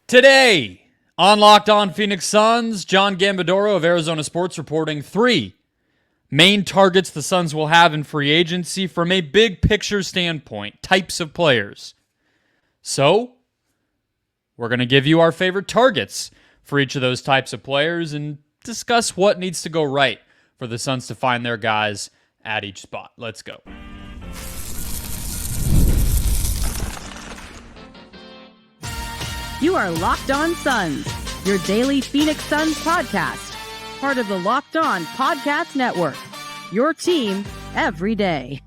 Today, on Locked On Phoenix Suns, John Gambadoro of Arizona Sports reporting 3 main targets the Suns will have in free agency from a big picture standpoint, types of players. So, we're going to give you our favorite targets for each of those types of players and discuss what needs to go right for the Suns to find their guys at each spot. Let's go. You are Locked On Suns, your daily Phoenix Suns podcast. Part of the Locked On Podcast Network, your team every day.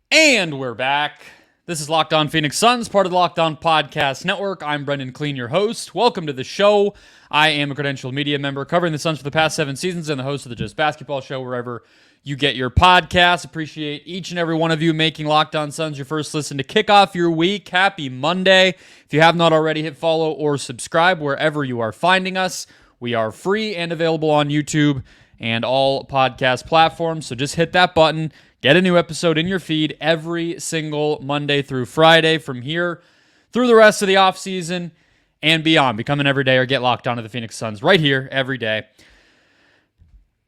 And we're back. This is Locked On Phoenix Suns, part of the Locked On Podcast Network. I'm Brendon Kleen, your host. Welcome to the show. I am a credentialed media member covering the Suns for the past 7 seasons and the host of the Just Basketball Show wherever you get your podcasts. Appreciate each and every one of you making Locked On Suns your first listen to kick off your week. Happy Monday. If you have not already, hit follow or subscribe wherever you are finding us. We are free and available on YouTube and all podcast platforms, so just hit that button. Get a new episode in your feed every single Monday through Friday from here through the rest of the offseason and beyond. Become an everyday or get locked onto the Phoenix Suns right here every day.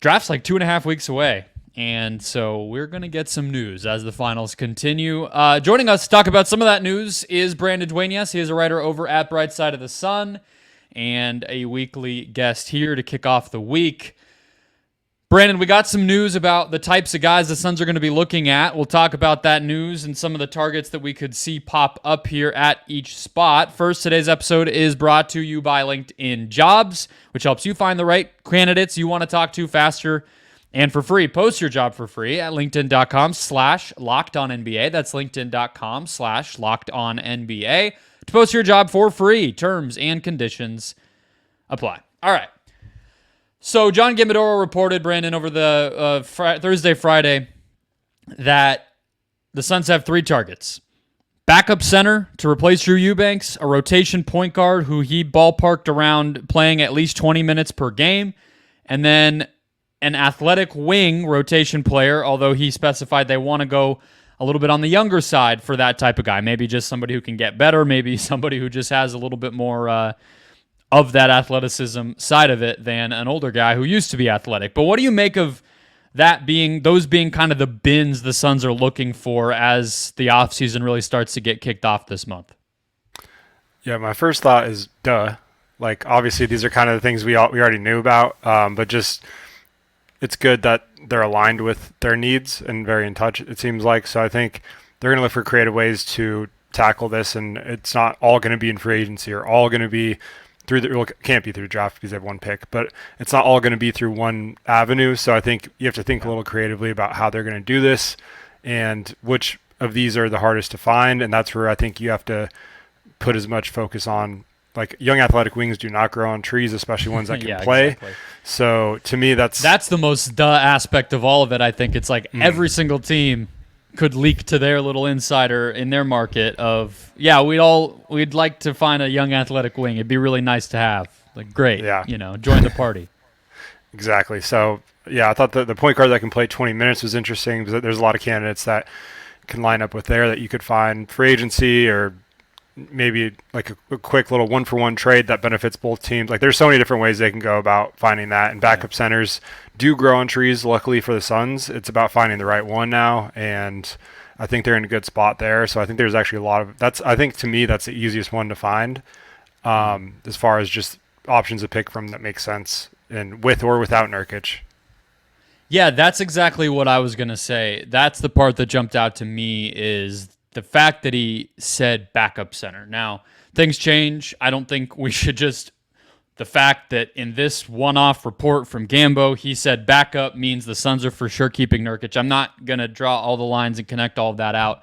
Draft's like 2.5 weeks away, and so we're going to get some news as the finals continue. Joining us to talk about some of that news is Brendon Dueñas. He is a writer over at Bright Side of the Sun and a weekly guest here to kick off the week. Brandon, we got some news about the types of guys the Suns are going to be looking at. We'll talk about that news and some of the targets that we could see pop up here at each spot. First, today's episode is brought to you by LinkedIn Jobs, which helps you find the right candidates you want to talk to faster and for free. Post your job for free at linkedin.com/lockedonnba. That's linkedin.com/lockedonnba to post your job for free. Terms and conditions apply. All right. So John Gambadoro reported, Brandon, over the Thursday, Friday, that the Suns have 3 targets. Backup center to replace Drew Eubanks, a rotation point guard who he ballparked around playing at least 20 minutes per game, and then an athletic wing rotation player, although he specified they want to go a little bit on the younger side for that type of guy. Maybe just somebody who can get better, maybe somebody who just has a little bit more of that athleticism side of it than an older guy who used to be athletic. But what do you make of those being kind of the bins the Suns are looking for as the offseason really starts to get kicked off this month? Yeah, my first thought is duh. Like, obviously these are kind of the things we already knew about, but just it's good that they're aligned with their needs and very in touch, it seems like. So I think they're going to look for creative ways to tackle this, and it's not all going to be in free agency or all going to be can't be through draft because they have 1 pick, but it's not all going to be through one avenue. So I think you have to think a little creatively about how they're going to do this and which of these are the hardest to find. And that's where I think you have to put as much focus on, like, young athletic wings do not grow on trees, especially ones that can play. Exactly. So to me, that's the most aspect of all of it. I think it's like every single team could leak to their little insider in their market of, we'd like to find a young athletic wing. It'd be really nice to have. Like, great, join the party. Exactly. So, I thought the point guard that can play 20 minutes was interesting because there's a lot of candidates that can line up with there that you could find free agency or maybe like a quick little 1-for-1 trade that benefits both teams. Like, there's so many different ways they can go about finding that, and backup centers do grow on trees. Luckily for the Suns, it's about finding the right one now, and I think they're in a good spot there. So I think there's actually a lot of I think to me that's the easiest one to find as far as just options to pick from that make sense, and with or without Nurkic. Yeah, that's exactly what I was going to say. That's the part that jumped out to me, is the fact that he said backup center. Now, things change. I don't think we should just... The fact that in this one-off report from Gambo, he said backup means the Suns are for sure keeping Nurkic. I'm not going to draw all the lines and connect all of that out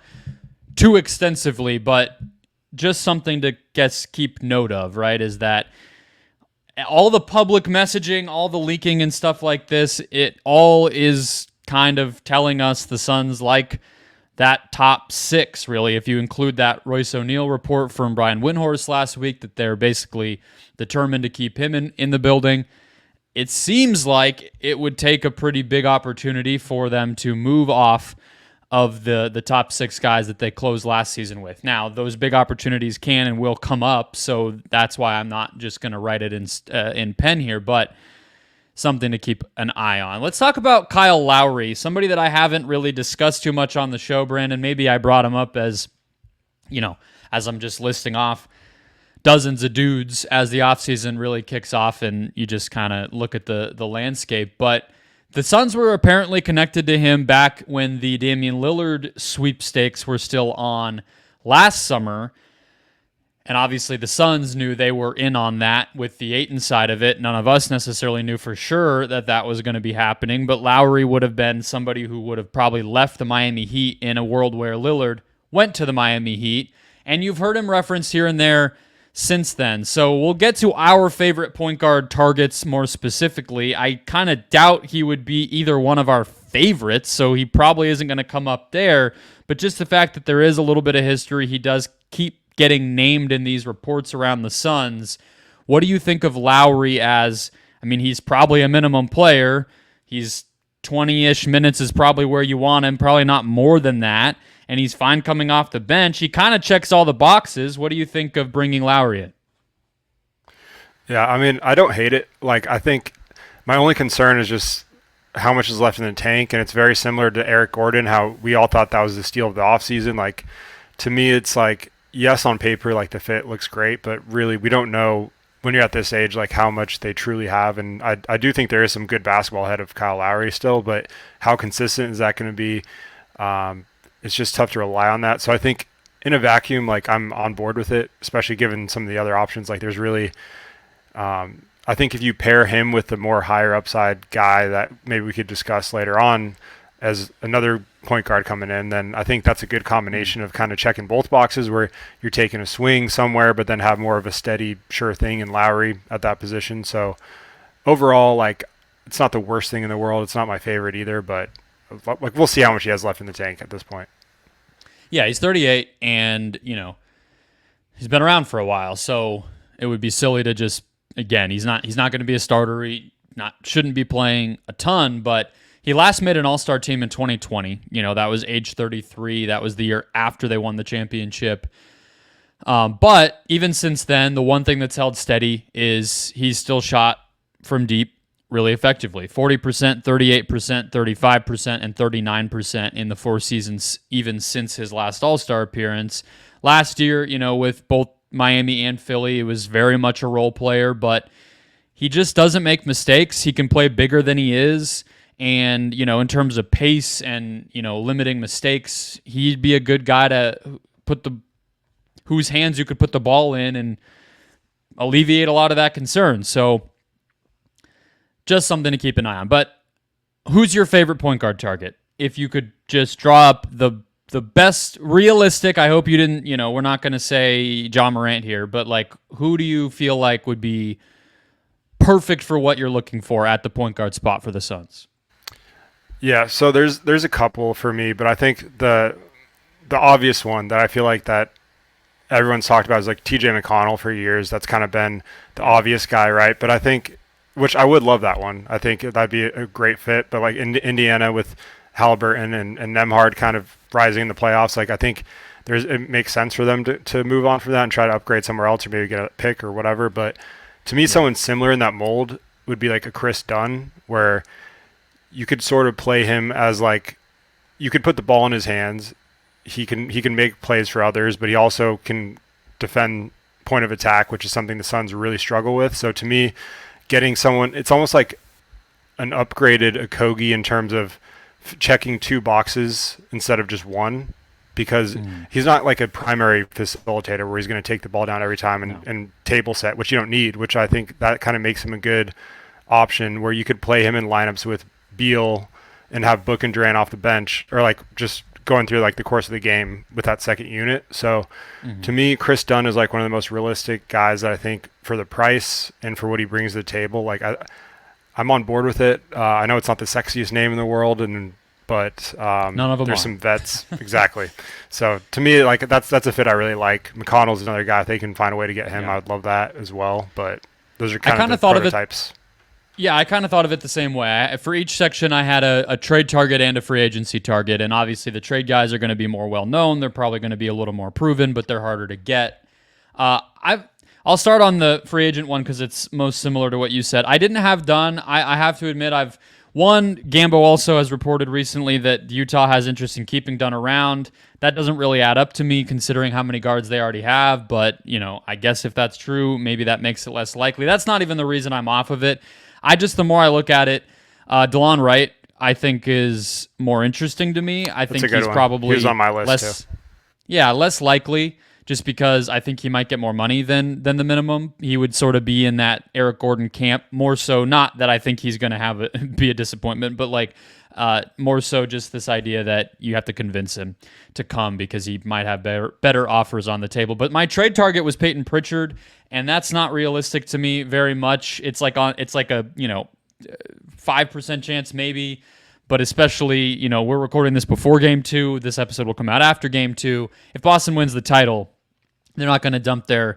too extensively, but just something to keep note of, right, is that all the public messaging, all the leaking and stuff like this, it all is kind of telling us the Suns like that top 6, really, if you include that Royce O'Neal report from Brian Windhorst last week, that they're basically determined to keep him in the building. It seems like it would take a pretty big opportunity for them to move off of the top 6 guys that they closed last season with. Now, those big opportunities can and will come up, so that's why I'm not just going to write it in pen here, but something to keep an eye on. Let's talk about Kyle Lowry, somebody that I haven't really discussed too much on the show, Brandon. Maybe I brought him up as, as I'm just listing off dozens of dudes as the offseason really kicks off and you just kind of look at the landscape. But the Suns were apparently connected to him back when the Damian Lillard sweepstakes were still on last summer. And obviously the Suns knew they were in on that with the Ayton side of it. None of us necessarily knew for sure that was going to be happening, but Lowry would have been somebody who would have probably left the Miami Heat in a world where Lillard went to the Miami Heat. And you've heard him referenced here and there since then. So we'll get to our favorite point guard targets more specifically. I kind of doubt he would be either one of our favorites, so he probably isn't going to come up there. But just the fact that there is a little bit of history, he does keep getting named in these reports around the Suns. What do you think of Lowry as, he's probably a minimum player. He's 20-ish minutes is probably where you want him, probably not more than that. And he's fine coming off the bench. He kind of checks all the boxes. What do you think of bringing Lowry in? Yeah, I don't hate it. I think my only concern is just how much is left in the tank, and it's very similar to Eric Gordon, how we all thought that was the steal of the offseason. To me, it's yes, on paper, the fit looks great, but really we don't know when you're at this age, how much they truly have. And I do think there is some good basketball ahead of Kyle Lowry still, but how consistent is that going to be? It's just tough to rely on that. So I think in a vacuum, I'm on board with it, especially given some of the other options. There's really, I think if you pair him with the more higher upside guy that maybe we could discuss later on as another point guard coming in, then I think that's a good combination of kind of checking both boxes where you're taking a swing somewhere, but then have more of a steady, sure thing in Lowry at that position. So overall, it's not the worst thing in the world. It's not my favorite either, but we'll see how much he has left in the tank at this point. Yeah, he's 38 and, he's been around for a while. So it would be silly to just, again, he's not going to be a starter. He shouldn't be playing a ton, but he last made an all-star team in 2020. That was age 33. That was the year after they won the championship. But even since then, the one thing that's held steady is he's still shot from deep really effectively. 40%, 38%, 35%, and 39% in the 4 seasons, even since his last all-star appearance. Last year, with both Miami and Philly, it was very much a role player, but he just doesn't make mistakes. He can play bigger than he is. And, in terms of pace and, limiting mistakes, he'd be a good guy to whose hands you could put the ball in and alleviate a lot of that concern. So just something to keep an eye on. But who's your favorite point guard target? If you could just draw up the best realistic, I hope you didn't, we're not going to say John Morant here, but who do you feel like would be perfect for what you're looking for at the point guard spot for the Suns? Yeah, so there's a couple for me, but I think the obvious one that I feel like that everyone's talked about is TJ McConnell for years. That's kind of been the obvious guy, right? But I think, which I would love that one. I think that'd be a great fit. But in Indiana with Halliburton and Nembhard kind of rising in the playoffs, I think it makes sense for them to move on from that and try to upgrade somewhere else or maybe get a pick or whatever. But to me, someone similar in that mold would be a Chris Dunn, where you could sort of play him as you could put the ball in his hands. He can make plays for others, but he also can defend point of attack, which is something the Suns really struggle with. So to me, getting someone, it's almost like an upgraded Okogie in terms of checking 2 boxes instead of just one, because he's not a primary facilitator where he's going to take the ball down every time and table set, which you don't need, which I think that kind of makes him a good option where you could play him in lineups with Beal and have Book and Durant off the bench, or just going through the course of the game with that second unit. So to me, Chris Dunn is one of the most realistic guys that I think for the price and for what he brings to the table. I'm on board with it. I know it's not the sexiest name in the world, but none of them there's are. some vets. Exactly. So to me, that's a fit I really like. McConnell's another guy. If they can find a way to get him, I would love that as well. But those are kind of the prototypes. Yeah, I kind of thought of it the same way. For each section, I had a trade target and a free agency target, and obviously the trade guys are going to be more well-known. They're probably going to be a little more proven, but they're harder to get. I'll start on the free agent one because it's most similar to what you said. I didn't have done. I have to admit, Gambo also has reported recently that Utah has interest in keeping Dunn around. That doesn't really add up to me considering how many guards they already have, but, I guess if that's true, maybe that makes it less likely. That's not even the reason I'm off of it. The more I look at it, DeLon Wright, I think, is more interesting to me. I think he's probably on my list too. Yeah, less likely, just because I think he might get more money than the minimum. He would sort of be in that Eric Gordon camp, more so. Not that I think he's going to be a disappointment, but more so just this idea that you have to convince him to come because he might have better offers on the table. But my trade target was Peyton Pritchard, and that's not realistic to me very much. It's like a 5% chance maybe, but especially, we're recording this before Game 2. This episode will come out after Game 2. If Boston wins the title, they're not going to dump their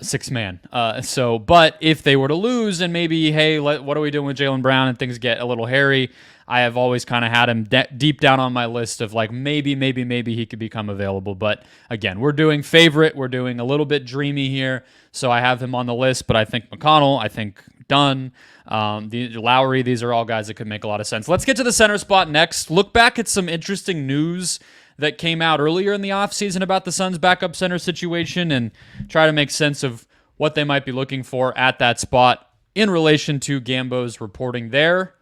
six man. But if they were to lose and maybe, hey, what are we doing with Jaylen Brown and things get a little hairy, I have always kind of had him deep down on my list of maybe he could become available. But again, we're doing favorite. We're doing a little bit dreamy here. So I have him on the list, but I think McConnell, I think Dunn, Lowry, these are all guys that could make a lot of sense. Let's get to the center spot next. Look back at some interesting news that came out earlier in the offseason about the Suns' backup center situation and try to make sense of what they might be looking for at that spot in relation to Gambo's reporting there.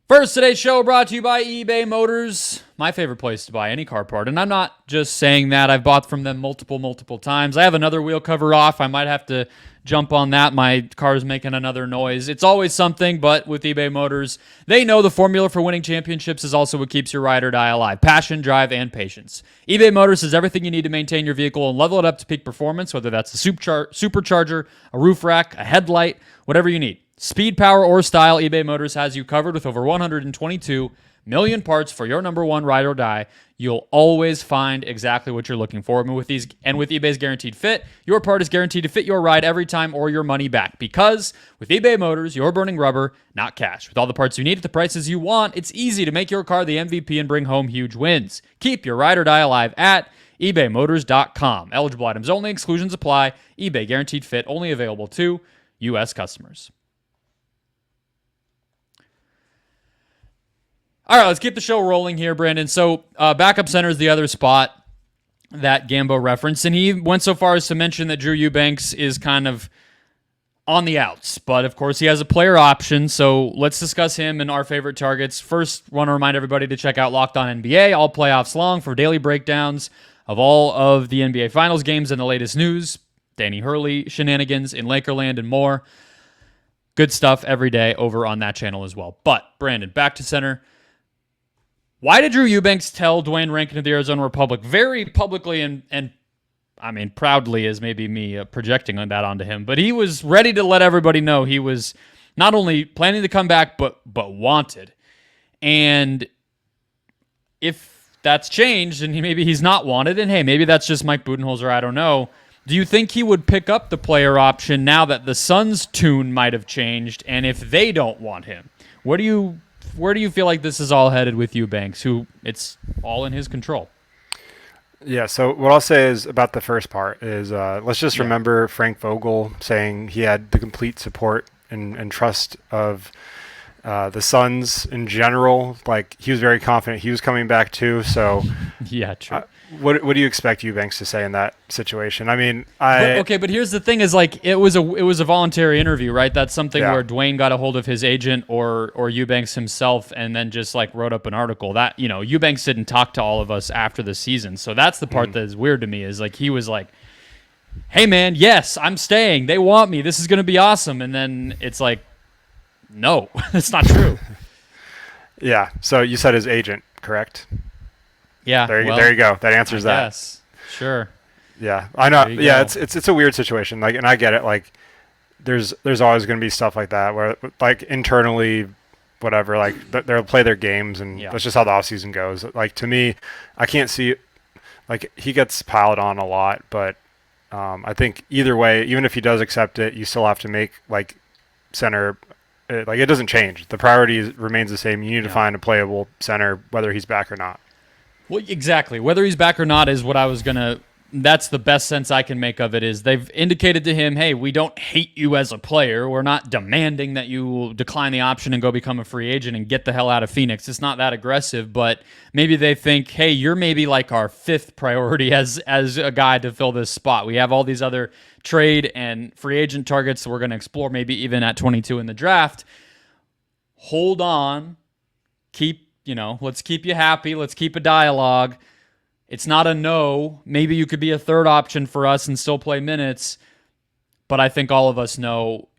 First, today's show brought to you by eBay Motors, my favorite place to buy any car part. And I'm not just saying that. I've bought from them multiple times. I have another wheel cover off. I might have to jump on that. My car's making another noise. It's always something, but with eBay Motors, they know the formula for winning championships is also what keeps your ride or die alive. Passion, drive, and patience. eBay Motors is everything you need to maintain your vehicle and level it up to peak performance, whether that's a supercharger, a roof rack, a headlight, whatever you need. Speed, power, or style, eBay Motors has you covered with over 122 million parts for your number one ride or die. You'll always find exactly what you're looking for. And with eBay's Guaranteed Fit, your part is guaranteed to fit your ride every time or your money back. Because with eBay Motors, you're burning rubber, not cash. With all the parts you need at the prices you want, it's easy to make your car the MVP and bring home huge wins. Keep your ride or die alive at ebaymotors.com. Eligible items only. Exclusions apply. eBay Guaranteed Fit only available to U.S. customers. All right, let's keep the show rolling here, Brandon. So backup center is the other spot that Gambo referenced, and he went so far as to mention that Drew Eubanks is kind of on the outs. But, of course, he has a player option, so let's discuss him and our favorite targets. First, want to remind everybody to check out Locked On NBA all playoffs long for daily breakdowns of all of the NBA Finals games and the latest news, Danny Hurley shenanigans in Lakerland, and more. Good stuff every day over on that channel as well. But, Brandon, back to center. Why did Drew Eubanks tell Dwayne Rankin of the Arizona Republic very publicly and I mean, proudly is maybe me projecting on that onto him, but he was ready to let everybody know he was not only planning to come back, but wanted. And if that's changed and maybe he's not wanted, and hey, maybe that's just Mike Budenholzer, I don't know. Do you think he would pick up the player option now that the Suns' tune might have changed, and if they don't want him? Where do you feel like this is all headed with Eubanks, who it's all in his control? Yeah, so what I'll say is about the first part is let's just remember Frank Vogel saying he had the complete support and trust of the Suns in general. Like, he was very confident he was coming back too. So yeah, true. What do you expect Eubanks to say in that situation? I mean, but here's the thing: is like it was a voluntary interview, right? That's something where Dwayne got a hold of his agent or Eubanks himself, and then just like wrote up an article. That Eubanks didn't talk to all of us after the season, so that's the part that is weird to me. Is like he was like, "Hey man, yes, I'm staying. They want me. This is going to be awesome," and then it's like, no, it's not true. Yeah. So you said his agent, correct? Yeah. There you go. That answers that. Yes. Sure. Yeah. I know. Yeah. It's a weird situation. Like, and I get it. Like, there's always going to be stuff like that where, like, internally, whatever, like they'll play their games, and that's just how the offseason goes. Like, to me, I can't see, like, he gets piled on a lot, but I think either way, even if he does accept it, you still have to make like center. Like it doesn't change. The priority remains the same. You need to find a playable center, whether he's back or not. Well, exactly. Whether he's back or not is what I was going to – that's the best sense I can make of it is they've indicated to him, hey, we don't hate you as a player. We're not demanding that you decline the option and go become a free agent and get the hell out of Phoenix. It's not that aggressive, but maybe they think, hey, you're maybe like our fifth priority as a guy to fill this spot. We have all these other trade and free agent targets that we're going to explore maybe even at 22 in the draft. Hold on. Let's keep you happy. Let's keep a dialogue. It's not a no. Maybe you could be a third option for us and still play minutes. But I think all of us know,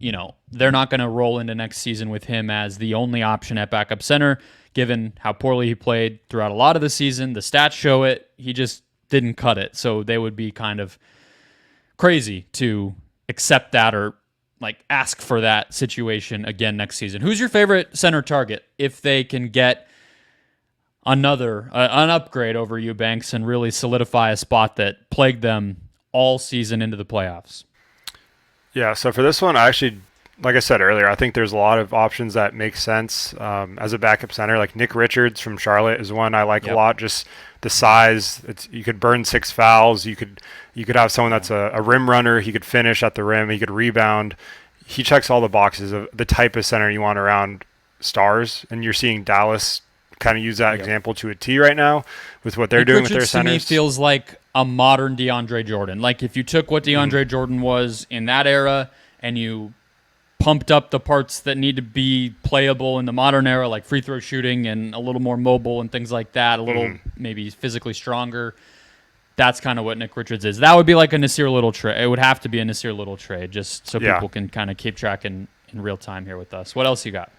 they're not going to roll into next season with him as the only option at backup center, given how poorly he played throughout a lot of the season. The stats show it. He just didn't cut it. So they would be kind of crazy to accept that or ask for that situation again next season. Who's your favorite center target if they can get an upgrade over Eubanks and really solidify a spot that plagued them all season into the playoffs? Yeah, so for this one, I actually, like I said earlier, I think there's a lot of options that make sense as a backup center. Like Nick Richards from Charlotte is one I like a lot. Just the size, you could burn 6 fouls. You could have someone that's a rim runner. He could finish at the rim. He could rebound. He checks all the boxes of the type of center you want around stars, and you're seeing Dallas kind of use that example to a T right now with what they're doing with their centers. To me feels like a modern DeAndre Jordan. Like if you took what DeAndre Jordan was in that era and you pumped up the parts that need to be playable in the modern era, like free throw shooting and a little more mobile and things like that, a little maybe physically stronger. That's kind of what Nick Richards is. That would be like a Nasir Little trade. It would have to be a Nasir Little trade just so people can kind of keep track in real time here with us. What else you got?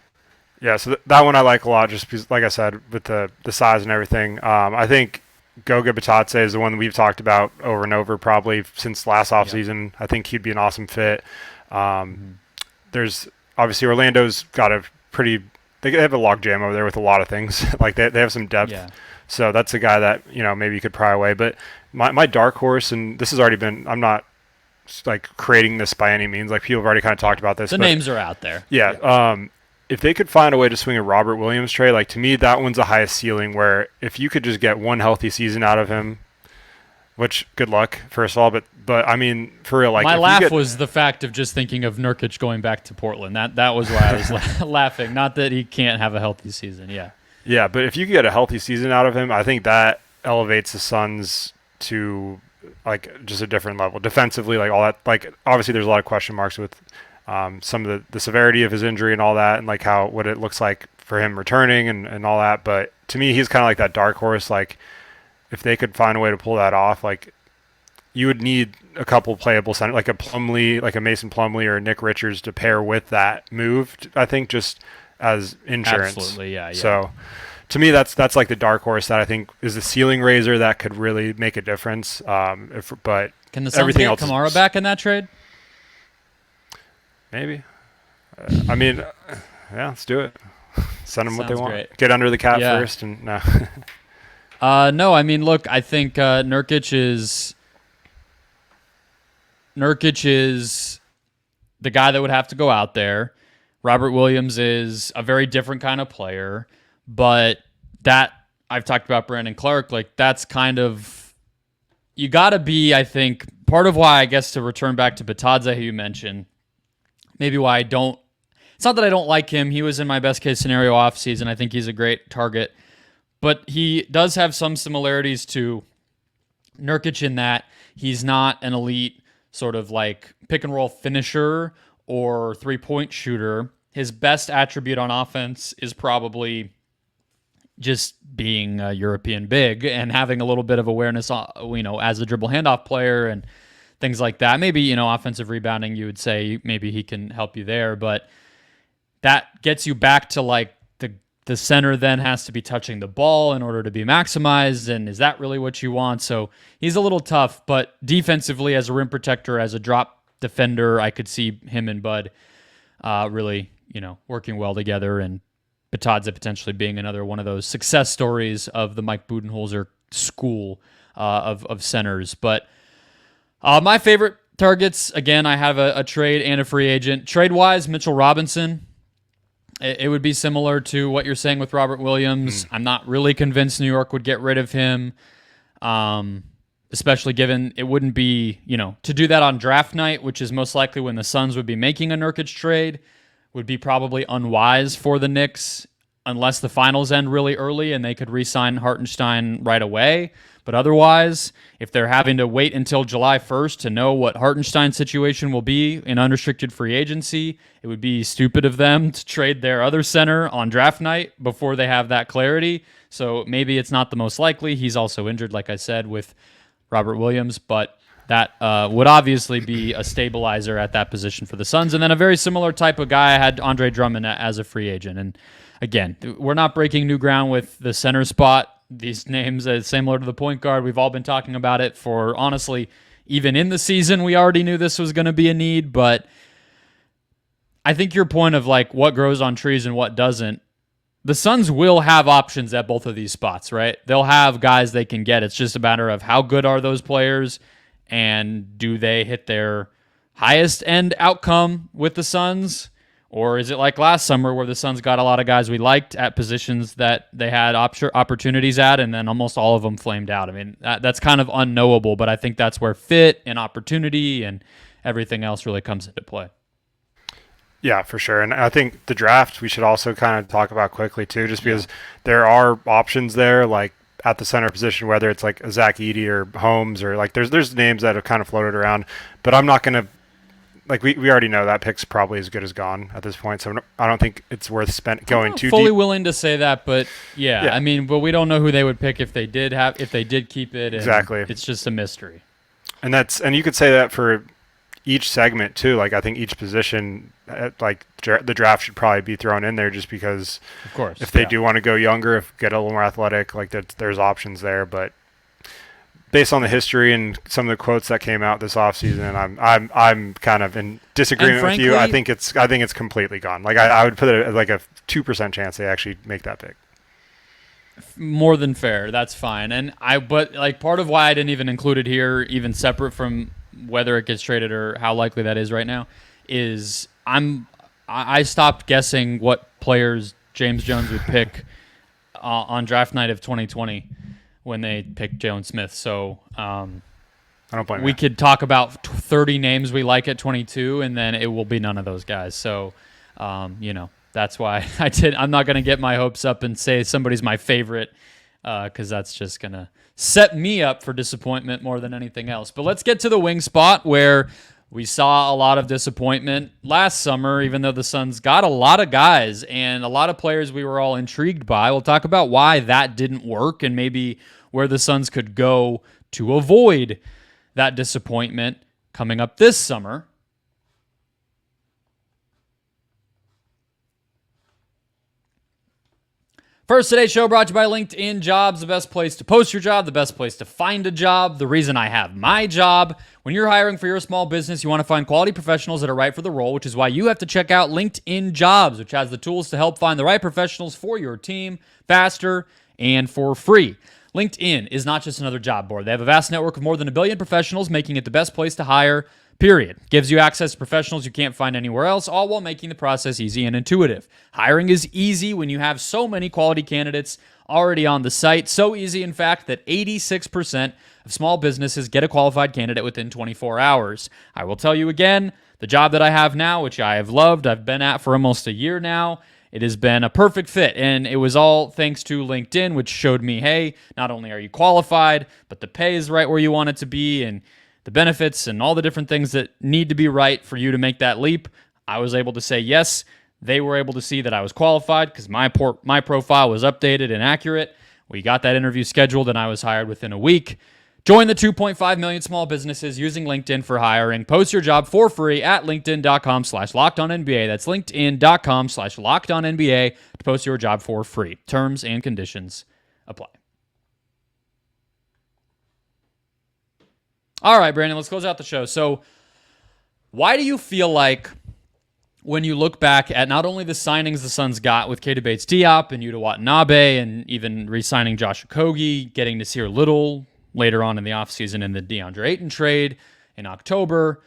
Yeah, so that one I like a lot just because, like I said, with the size and everything. I think Goga Bitadze is the one that we've talked about over and over probably since last offseason. I think he'd be an awesome fit. There's obviously Orlando's got they have a logjam over there with a lot of things. Like they have some depth. Yeah. So that's a guy that, maybe you could pry away. But my dark horse, and this has already been, I'm not creating this by any means. Like people have already kind of talked about this. The names are out there. Yeah. If they could find a way to swing a Robert Williams trade, to me, that one's the highest ceiling where if you could just get one healthy season out of him, which good luck, first of all, but I mean, for real, my laugh was the fact of just thinking of Nurkic going back to Portland. That was why I was laughing. Not that he can't have a healthy season. Yeah. Yeah, but if you could get a healthy season out of him, I think that elevates the Suns to just a different level defensively. All that. Obviously, there's a lot of question marks with some of the severity of his injury and all that, and what it looks like for him returning and all that. But to me, he's kind of like that dark horse. If they could find a way to pull that off, you would need a couple playable center, like a Plumlee, like a Mason Plumlee or a Nick Richards to pair with that move. I think just as insurance. Absolutely, yeah. So to me, that's like the dark horse that I think is the ceiling raiser that could really make a difference. But can the Suns get Kamara back in that trade? Maybe. I mean, yeah, let's do it. Send them what they want. Great. Get under the cap first, and no. No, I mean, look, I think Nurkic is the guy that would have to go out there. Robert Williams is a very different kind of player, but that I've talked about Brandon Clark, that's kind of you got to be, I think, part of why, I guess, to return back to Bitadze, who you mentioned, maybe why it's not that I don't like him. He was in my best case scenario offseason. I think he's a great target, but he does have some similarities to Nurkic in that he's not an elite sort of pick and roll finisher or 3-point shooter. His best attribute on offense is probably just being a European big and having a little bit of awareness, as a dribble handoff player and things like that. Maybe, offensive rebounding, you would say maybe he can help you there, but that gets you back to the center then has to be touching the ball in order to be maximized. And is that really what you want? So he's a little tough, but defensively as a rim protector, as a drop defender, I could see him and Bud really, working well together, and Bitadze potentially being another one of those success stories of the Mike Budenholzer school of centers. But My favorite targets, again, I have a trade and a free agent. Trade-wise, Mitchell Robinson. It would be similar to what you're saying with Robert Williams. I'm not really convinced New York would get rid of him, especially given it wouldn't be, to do that on draft night, which is most likely when the Suns would be making a Nurkic trade, would be probably unwise for the Knicks unless the finals end really early and they could re-sign Hartenstein right away. But otherwise, if they're having to wait until July 1st to know what Hartenstein's situation will be in unrestricted free agency, it would be stupid of them to trade their other center on draft night before they have that clarity. So maybe it's not the most likely. He's also injured, like I said, with Robert Williams, but that would obviously be a stabilizer at that position for the Suns. And then a very similar type of guy, I had Andre Drummond as a free agent. And again, we're not breaking new ground with the center spot. These names are similar to the point guard. We've all been talking about it for, honestly, even in the season, we already knew this was going to be a need. But I think your point of like what grows on trees and what doesn't, the Suns will have options at both of these spots, right? They'll have guys they can get. It's just a matter of how good are those players and do they hit their highest end outcome with the Suns? Or is it like last summer where the Suns got a lot of guys we liked at positions that they had opportunities at, and then almost all of them flamed out? I mean, that's kind of unknowable, but I think that's where fit and opportunity and everything else really comes into play. Yeah, for sure. And I think the draft we should also kind of talk about quickly too, just because there are options there, like at the center position, whether it's like a Zach Edey or Holmes or like there's names that have kind of floated around, but I'm not going to, like we already know that pick's probably as good as gone at this point, so I don't think it's worth going too deep. I'm fully willing to say that, but yeah, I mean, but we don't know who they would pick if they did keep it. And exactly, it's just a mystery. And you could say that for each segment too. Like I think each position, like the draft should probably be thrown in there, just because, of course, if they do want to go younger, get a little more athletic, like there's options there, but. Based on the history and some of the quotes that came out this offseason, I'm kind of in disagreement with you. I think it's completely gone. Like I would put it at like a 2% chance they actually make that pick. More than fair. That's fine. But like part of why I didn't even include it here, even separate from whether it gets traded or how likely that is right now, is I stopped guessing what players James Jones would pick on draft night of 2020. When they picked Jalen Smith. So I don't blame we could talk about 30 names we like at 22, and then it will be none of those guys. So, that's why I'm not going to get my hopes up and say somebody's my favorite because that's just going to set me up for disappointment more than anything else. But let's get to the wing spot where we saw a lot of disappointment last summer, even though the Suns got a lot of guys and a lot of players we were all intrigued by. We'll talk about why that didn't work and maybe where the Suns could go to avoid that disappointment coming up this summer. First, today's show brought to you by LinkedIn Jobs, the best place to post your job, the best place to find a job, the reason I have my job. When you're hiring for your small business, you want to find quality professionals that are right for the role, which is why you have to check out LinkedIn Jobs, which has the tools to help find the right professionals for your team faster and for free. LinkedIn is not just another job board. They have a vast network of more than 1 billion professionals, making it the best place to hire, period. Gives you access to professionals you can't find anywhere else, all while making the process easy and intuitive. Hiring is easy when you have so many quality candidates already on the site. So easy, in fact, that 86% of small businesses get a qualified candidate within 24 hours. I will tell you again, the job that I have now, which I have loved, I've been at for almost a year now, it has been a perfect fit, and it was all thanks to LinkedIn, which showed me, hey, not only are you qualified, but the pay is right where you want it to be, and the benefits and all the different things that need to be right for you to make that leap. I was able to say yes. They were able to see that I was qualified because my profile was updated and accurate. We got that interview scheduled, and I was hired within a week. Join the 2.5 million small businesses using LinkedIn for hiring. Post your job for free at linkedin.com/lockedonnba. That's linkedin.com/lockedonnba to post your job for free. Terms and conditions apply. All right, Brandon, let's close out the show. So why do you feel like when you look back at not only the signings the Suns got with Keita Bates-Diop and Yuta Watanabe and even re-signing Josh Okogie, getting Nasir Little later on in the offseason in the DeAndre Ayton trade, in October.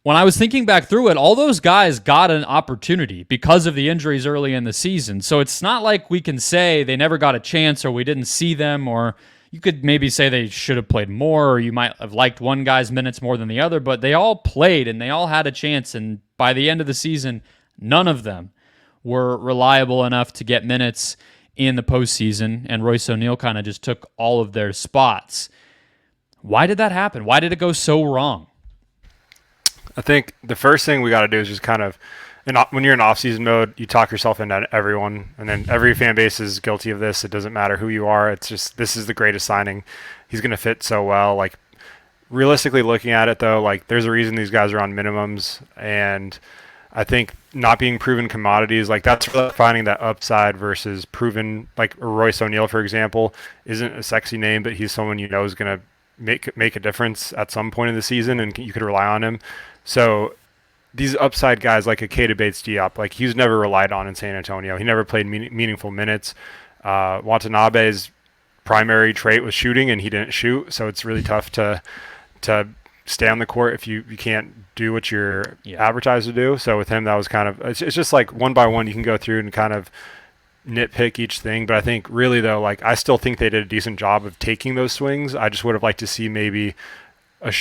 When I was thinking back through it, all those guys got an opportunity because of the injuries early in the season. So it's not like we can say they never got a chance or we didn't see them, or you could maybe say they should have played more, or you might have liked one guy's minutes more than the other, but they all played and they all had a chance. And by the end of the season, none of them were reliable enough to get minutes in the postseason, and Royce O'Neal kind of just took all of their spots. Why did that happen? Why did it go so wrong? I think the first thing we got to do is just kind of, when you're in off-season mode, you talk yourself into everyone, and then every fan base is guilty of this. It doesn't matter who you are. It's just, this is the greatest signing. He's going to fit so well. Like, realistically looking at it, though, like, there's a reason these guys are on minimums, and I think not being proven commodities, like, that's really finding that upside versus proven, like Royce O'Neal, for example, isn't a sexy name, but he's someone you know is going to make a difference at some point in the season, and you could rely on him. So these upside guys like a Keita Bates-Diop, like, he was never relied on in San Antonio. He never played meaningful minutes. Watanabe's primary trait was shooting, and he didn't shoot, so it's really tough to stay on the court if you can't do what you're advertised to do. So with him, that was kind of, it's just like one by one you can go through and kind of nitpick each thing. But I think really, though, like, I still think they did a decent job of taking those swings. I just would have liked to see maybe a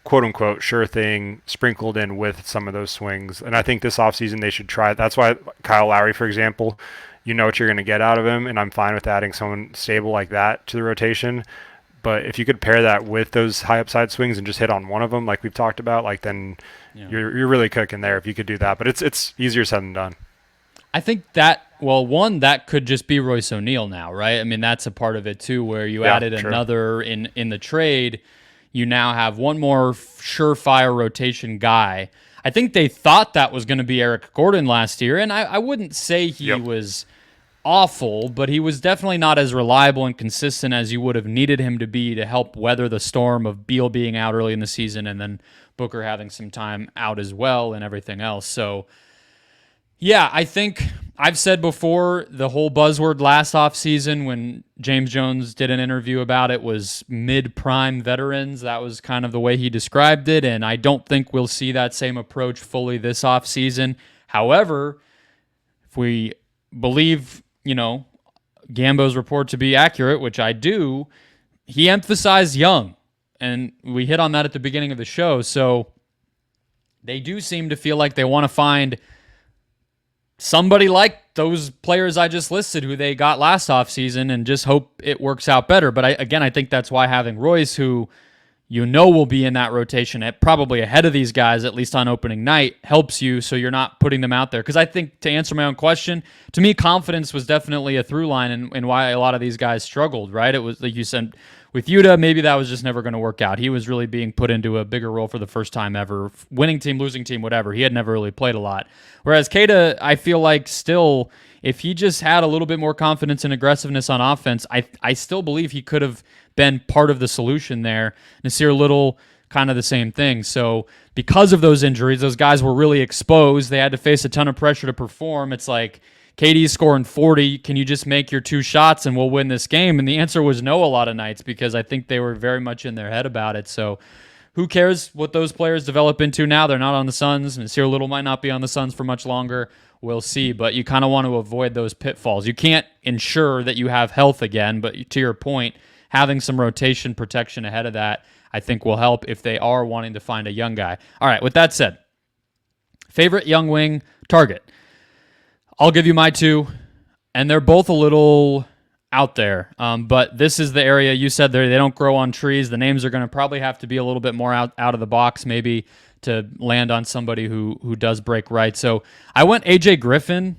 quote unquote sure thing sprinkled in with some of those swings. And I think this offseason they should try it. That's why Kyle Lowry, for example, you know what you're going to get out of him, and I'm fine with adding someone stable like that to the rotation. But if you could pair that with those high upside swings and just hit on one of them, like we've talked about, like, then you're really cooking there if you could do that. But it's easier said than done. I think that, well, one, that could just be Royce O'Neal now, right? I mean, that's a part of it too, where you added another in the trade. You now have one more surefire rotation guy. I think they thought that was going to be Eric Gordon last year, and I wouldn't say he was awful, but he was definitely not as reliable and consistent as you would have needed him to be to help weather the storm of Beal being out early in the season and then Booker having some time out as well and everything else. So, yeah, I think I've said before, the whole buzzword last offseason when James Jones did an interview about it was mid-prime veterans. That was kind of the way he described it, and I don't think we'll see that same approach fully this offseason. However, if we believe, Gambo's report to be accurate, which I do, he emphasized young, and we hit on that at the beginning of the show. So they do seem to feel like they want to find somebody like those players I just listed who they got last offseason and just hope it works out better. But I think that's why having Royce, who will be in that rotation at probably ahead of these guys, at least on opening night, helps you so you're not putting them out there. Because I think, to answer my own question, to me, confidence was definitely a through line in why a lot of these guys struggled, right? It was, like you said, with Yuta, maybe that was just never going to work out. He was really being put into a bigger role for the first time ever. Winning team, losing team, whatever. He had never really played a lot. Whereas Keita, I feel like still, if he just had a little bit more confidence and aggressiveness on offense, I still believe he could have been part of the solution there. Nasir Little, kind of the same thing. So because of those injuries, those guys were really exposed. They had to face a ton of pressure to perform. It's like, KD's scoring 40. Can you just make your 2 shots and we'll win this game? And the answer was no a lot of nights, because I think they were very much in their head about it. So who cares what those players develop into now? They're not on the Suns. Nasir Little might not be on the Suns for much longer. We'll see. But you kind of want to avoid those pitfalls. You can't ensure that you have health again, but to your point, having some rotation protection ahead of that, I think, will help if they are wanting to find a young guy. All right, with that said, favorite young wing target. I'll give you my 2, and they're both a little out there, but this is the area you said they don't grow on trees. The names are going to probably have to be a little bit more out of the box maybe to land on somebody who does break right. So I went AJ Griffin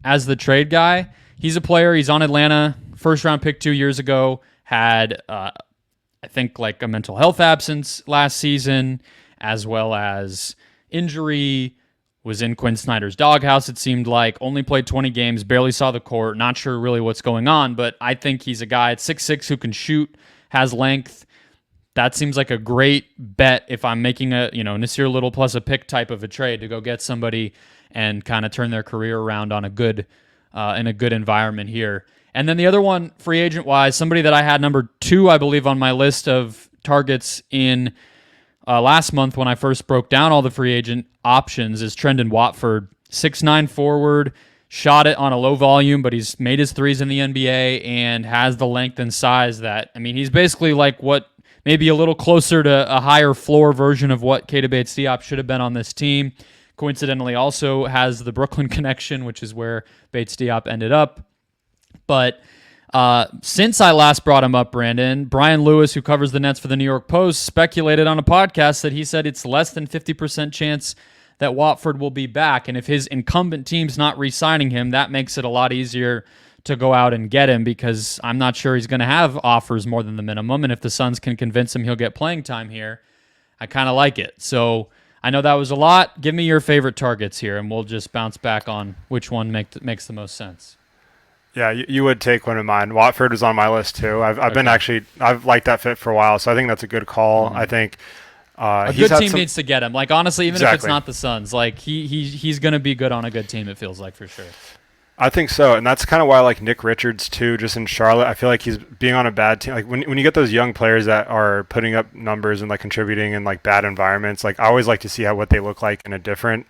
as the trade guy. He's a player. He's on Atlanta, first-round pick 2 years ago, had, I think, like a mental health absence last season, as well as injury, was in Quinn Snyder's doghouse, it seemed like, only played 20 games, barely saw the court, not sure really what's going on, but I think he's a guy at 6'6" who can shoot, has length. That seems like a great bet if I'm making a, Nasir Little plus a pick type of a trade to go get somebody and kind of turn their career around on a good, in a good environment here. And then the other one, free agent-wise, somebody that I had number 2, I believe, on my list of targets in last month when I first broke down all the free agent options is Trendon Watford, 6'9" forward, shot it on a low volume, but he's made his threes in the NBA and has the length and size that, I mean, he's basically like what maybe a little closer to a higher floor version of what Keita Bates-Diop should have been on this team. Coincidentally also has the Brooklyn connection, which is where Bates-Diop ended up. But since I last brought him up, Brandon, Brian Lewis, who covers the Nets for the New York Post, speculated on a podcast that he said it's less than 50% chance that Watford will be back. And if his incumbent team's not re-signing him, that makes it a lot easier to go out and get him, because I'm not sure he's going to have offers more than the minimum. And if the Suns can convince him he'll get playing time here, I kind of like it. So I know that was a lot. Give me your favorite targets here, and we'll just bounce back on which one makes the most sense. Yeah, you would take one of mine. Watford was on my list too. I've liked that fit for a while, so I think that's a good call. I think a good team needs to get him. Like, honestly, even if it's not the Suns, like he's going to be good on a good team, it feels like, for sure. I think so, and that's kind of why I like Nick Richards too, just in Charlotte. I feel like he's being on a bad team. Like when you get those young players that are putting up numbers and like contributing in like bad environments, like I always like to see what they look like in a different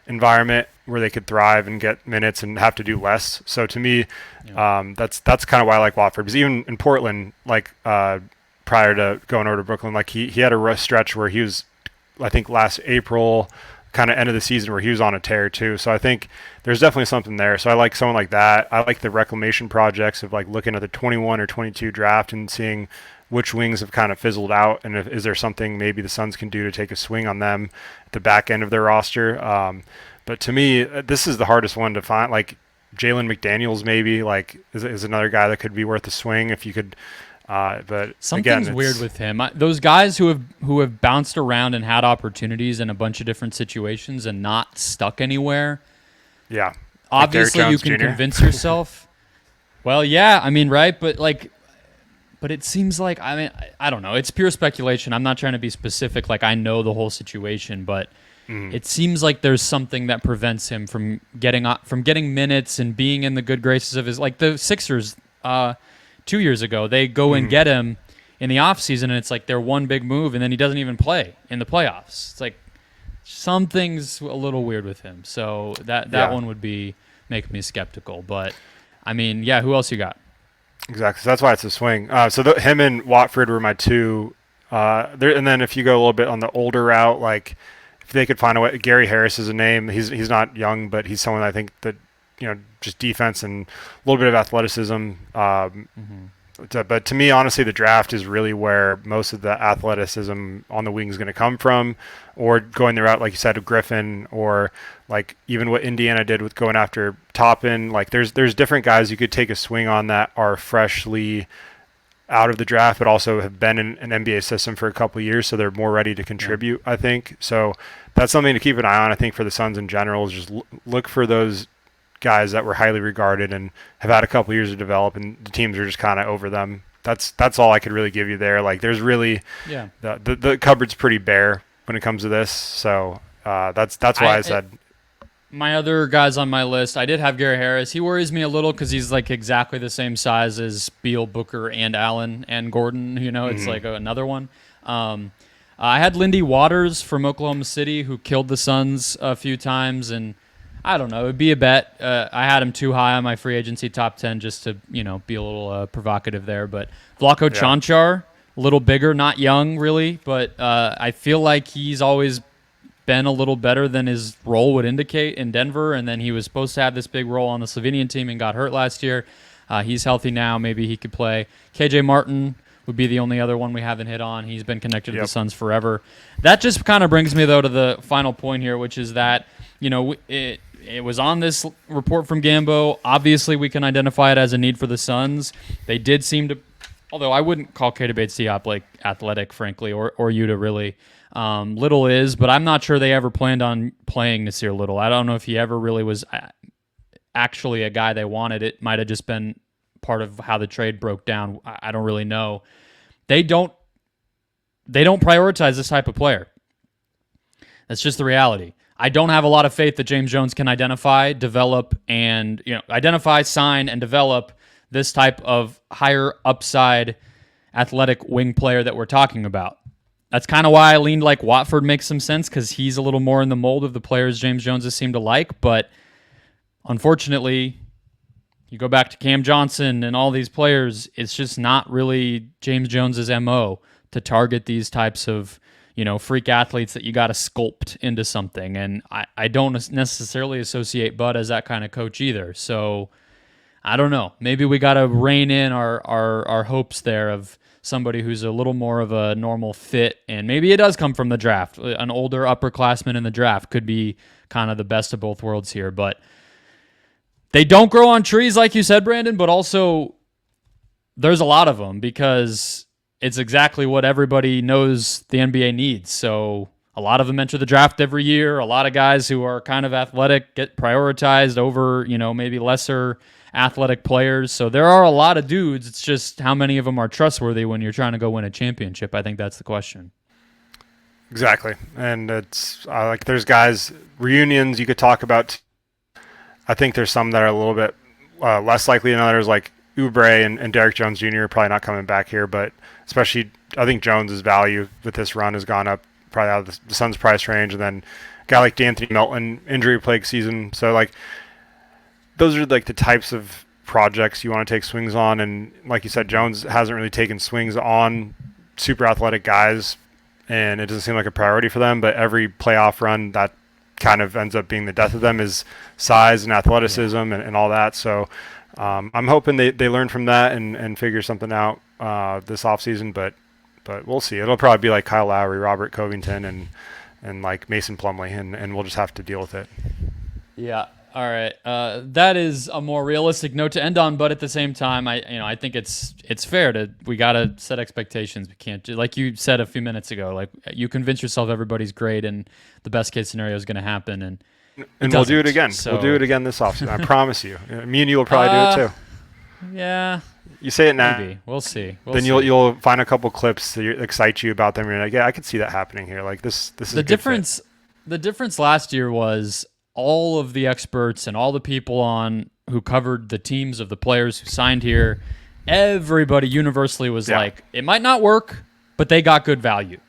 environment where they could thrive and get minutes and have to do less. So to me, that's kind of why I like Watford, because even in Portland, like prior to going over to Brooklyn, like he had a rough stretch where he was, I think last April, kind of end of the season, where he was on a tear too. So I think there's definitely something there. So I like someone like that. I like the reclamation projects of like looking at the 21 or 22 draft and seeing which wings have kind of fizzled out, and is there something maybe the Suns can do to take a swing on them at the back end of their roster. But to me, this is the hardest one to find. Like Jalen McDaniels maybe like is another guy that could be worth a swing if you could. But something's again, weird with him. Those guys who have bounced around and had opportunities in a bunch of different situations and not stuck anywhere. Yeah. Obviously, like you can Jr. convince yourself. Well, yeah, I mean, right, but it seems like, I mean, I don't know. It's pure speculation. I'm not trying to be specific. Like, I know the whole situation, but it seems like there's something that prevents him from getting minutes and being in the good graces of his, like the Sixers. 2 years ago, they go and get him in the offseason, and it's like their one big move, and then he doesn't even play in the playoffs. It's like something's a little weird with him. So that one would make me skeptical. But, I mean, yeah, who else you got? Exactly. So that's why it's a swing. So him and Watford were my two. And then if you go a little bit on the older route, like if they could find a way, Gary Harris is a name. He's not young, but he's someone I think that, just defense and a little bit of athleticism. But to me, honestly, the draft is really where most of the athleticism on the wing is going to come from, or going the route, like you said, of Griffin, or like even what Indiana did with going after Toppin. Like there's different guys you could take a swing on that are freshly out of the draft, but also have been in an NBA system for a couple of years, so they're more ready to contribute, I think. So that's something to keep an eye on, I think, for the Suns in general, is just look for those guys that were highly regarded and have had a couple years to develop, and the teams are just kind of over them. That's all I could really give you there. Like there's really the cupboard's pretty bare when it comes to this. So that's why I said my other guys on my list. I did have Gary Harris. He worries me a little because he's like exactly the same size as Beal, Booker, and Allen and Gordon. It's like another one. I had Lindy Waters from Oklahoma City, who killed the Suns a few times, and I don't know. It'd be a bet. I had him too high on my free agency top 10 just to, be a little provocative there. But Vlatko Čančar, a little bigger, not young really, but I feel like he's always been a little better than his role would indicate in Denver. And then he was supposed to have this big role on the Slovenian team and got hurt last year. He's healthy now. Maybe he could play. KJ Martin would be the only other one we haven't hit on. He's been connected to the Suns forever. That just kind of brings me, though, to the final point here, which is that, it was on this report from Gambo. Obviously, we can identify it as a need for the Suns. They did seem to, although I wouldn't call Keita Bates-Diop like athletic, frankly, or Yuta really. Little is, but I'm not sure they ever planned on playing Nasir Little. I don't know if he ever really was actually a guy they wanted. It might have just been part of how the trade broke down. I don't really know. They don't prioritize this type of player. That's just the reality. I don't have a lot of faith that James Jones can identify, sign, and develop this type of higher upside athletic wing player that we're talking about. That's kind of why I leaned like Watford makes some sense, because he's a little more in the mold of the players James Jones has seemed to like. But unfortunately, you go back to Cam Johnson and all these players, it's just not really James Jones's MO to target these types of, freak athletes that you got to sculpt into something. And I don't necessarily associate Bud as that kind of coach either. So I don't know. Maybe we got to rein in our hopes there of somebody who's a little more of a normal fit, and maybe it does come from the draft. An older upperclassman in the draft could be kind of the best of both worlds here, but they don't grow on trees like you said, Brandon, but also there's a lot of them because it's exactly what everybody knows the NBA needs. So a lot of them enter the draft every year. A lot of guys who are kind of athletic get prioritized over, maybe lesser athletic players. So there are a lot of dudes. It's just how many of them are trustworthy when you're trying to go win a championship. I think that's the question. Exactly. And it's like there's guys, reunions you could talk about. I think there's some that are a little bit less likely than others, like Oubre and Derrick Jones Jr. are probably not coming back here, but especially I think Jones's value with this run has gone up probably out of the Suns' price range. And then a guy like D'Anthony Melton, injury plague season. So like those are like the types of projects you want to take swings on. And like you said, Jones hasn't really taken swings on super athletic guys, and it doesn't seem like a priority for them. But every playoff run, that kind of ends up being the death of them is size and athleticism and all that. So I'm hoping they learn from that and figure something out this offseason. But we'll see. It'll probably be like Kyle Lowry, Robert Covington, and like Mason Plumlee, and we'll just have to deal with it. Yeah. All right. That is a more realistic note to end on, but at the same time, I think it's fair we got to set expectations. We can't do, like you said a few minutes ago, like you convince yourself everybody's great and the best case scenario is going to happen, and we'll do it again. So. We'll do it again this offseason. I promise you. Me and you will probably do it too. Yeah. You say it now. Maybe. We'll see. Then you'll find a couple clips that excite you about them. You're like, yeah, I could see that happening here. Like this is the difference. The difference last year was all of the experts and all the people who covered the teams of the players who signed here, everybody universally was like, it might not work, but they got good value.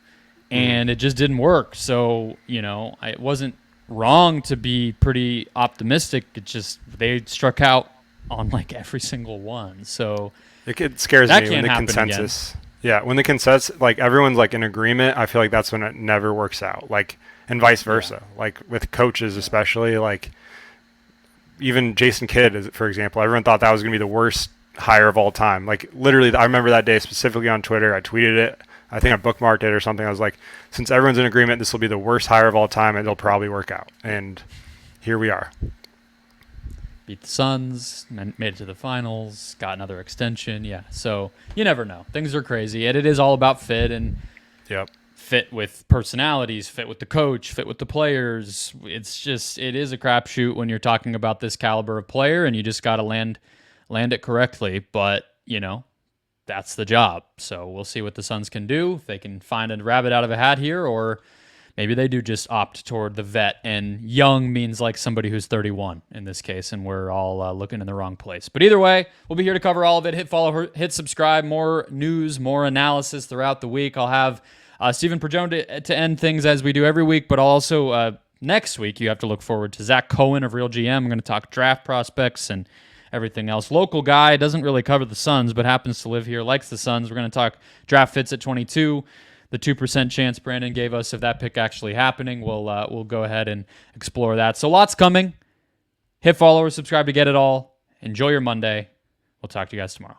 And it just didn't work. So, it wasn't wrong to be pretty optimistic. It just, they struck out on like every single one. So it scares me when the consensus. Again. Yeah, when the consensus, like everyone's like in agreement, I feel like that's when it never works out. Like, and vice versa. Yeah. Like with coaches, especially, like even Jason Kidd, for example, everyone thought that was going to be the worst hire of all time. Like literally, I remember that day specifically on Twitter. I tweeted it. I think I bookmarked it or something. I was like, since everyone's in agreement, this will be the worst hire of all time, and it'll probably work out. And here we are. Beat the Suns, made it to the finals, got another extension. Yeah, so you never know. Things are crazy, and it is all about fit and fit with personalities, fit with the coach, fit with the players. It is a crapshoot when you're talking about this caliber of player, and you just got to land it correctly. But that's the job. So we'll see what the Suns can do. If they can find a rabbit out of a hat here, or maybe they do just opt toward the vet, and young means like somebody who's 31 in this case, and we're all looking in the wrong place. But either way, we'll be here to cover all of it. Hit follow, hit subscribe, more news, more analysis throughout the week. I'll have Stephen Perjone to end things as we do every week, but also next week you have to look forward to Zach Cohen of Real GM. I'm going to talk draft prospects and everything else. Local guy, doesn't really cover the Suns, but happens to live here, likes the Suns. We're going to talk draft fits at 22. The 2% chance Brandon gave us of that pick actually happening. We'll go ahead and explore that. So lots coming. Hit follow or subscribe to get it all. Enjoy your Monday. We'll talk to you guys tomorrow.